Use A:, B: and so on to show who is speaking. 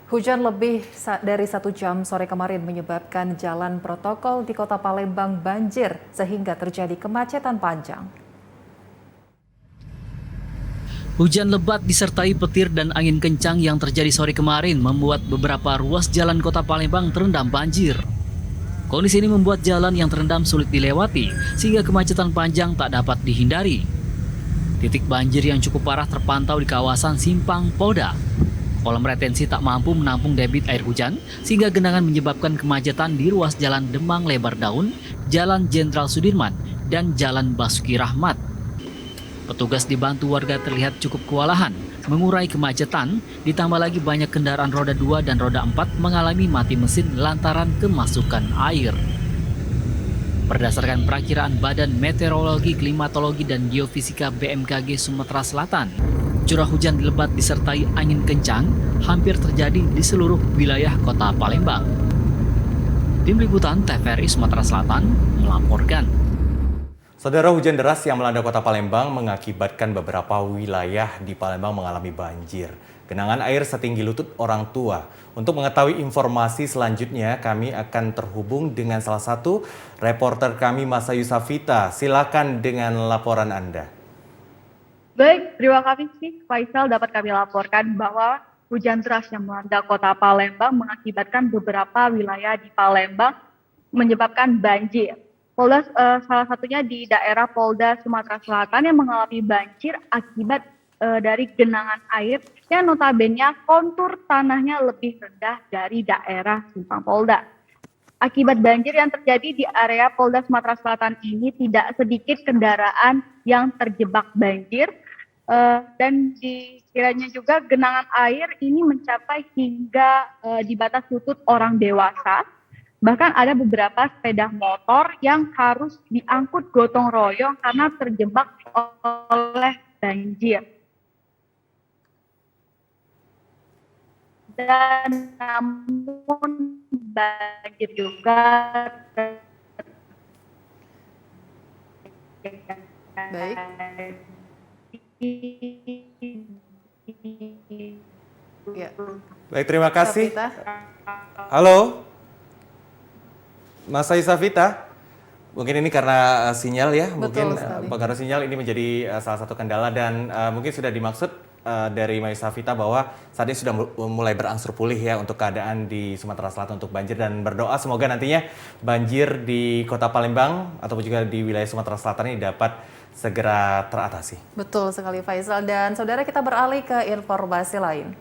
A: Hujan lebih dari 1 jam sore kemarin menyebabkan jalan protokol di Kota Palembang banjir sehingga terjadi kemacetan panjang.
B: Hujan lebat disertai petir dan angin kencang yang terjadi sore kemarin membuat beberapa ruas jalan Kota Palembang terendam banjir. Kondisi ini membuat jalan yang terendam sulit dilewati sehingga kemacetan panjang tak dapat dihindari. Titik banjir yang cukup parah terpantau di kawasan Simpang Polda. Kolam retensi tak mampu menampung debit air hujan sehingga genangan menyebabkan kemacetan di ruas jalan Demang Lebar Daun, Jalan Jenderal Sudirman, dan Jalan Basuki Rahmat. Petugas dibantu warga terlihat cukup kewalahan mengurai kemacetan, ditambah lagi banyak kendaraan roda 2 dan roda 4 mengalami mati mesin lantaran kemasukan air. Berdasarkan perakiraan Badan Meteorologi, Klimatologi, dan Geofisika BMKG Sumatera Selatan, curah hujan lebat disertai angin kencang hampir terjadi di seluruh wilayah Kota Palembang. Tim Liputan TVRI Sumatera Selatan melaporkan.
C: Saudara, hujan deras yang melanda Kota Palembang mengakibatkan beberapa wilayah di Palembang mengalami banjir. Genangan air setinggi lutut orang tua. Untuk mengetahui informasi selanjutnya, kami akan terhubung dengan salah satu reporter kami, Masayu Safita. Silakan dengan laporan Anda.
D: Baik, terima kasih Faisal. Dapat kami laporkan bahwa hujan deras yang melanda Kota Palembang mengakibatkan beberapa wilayah di Palembang menyebabkan banjir. Polda salah satunya di daerah Polda Sumatera Selatan yang mengalami banjir akibat dari genangan air yang notabene kontur tanahnya lebih rendah dari daerah Simpang Polda. Akibat banjir yang terjadi di area Polda Sumatera Selatan ini, tidak sedikit kendaraan yang terjebak banjir dan dikiranya juga genangan air ini mencapai hingga di batas lutut orang dewasa. Bahkan ada beberapa sepeda motor yang harus diangkut gotong royong karena terjebak oleh banjir. Dan namun banjir juga
A: Baik. Ya.
C: Baik, terima kasih.
A: Safita.
C: Halo, Mas Safita. Mungkin ini karena sinyal ya, mungkin pengaruh sinyal ini menjadi salah satu kendala dan mungkin sudah dimaksud dari Mas Safita bahwa saat ini sudah mulai berangsur pulih ya untuk keadaan di Sumatera Selatan untuk banjir, dan berdoa semoga nantinya banjir di Kota Palembang ataupun juga di wilayah Sumatera Selatan ini dapat segera teratasi.
A: Betul sekali Faisal, dan saudara, kita beralih ke informasi lain.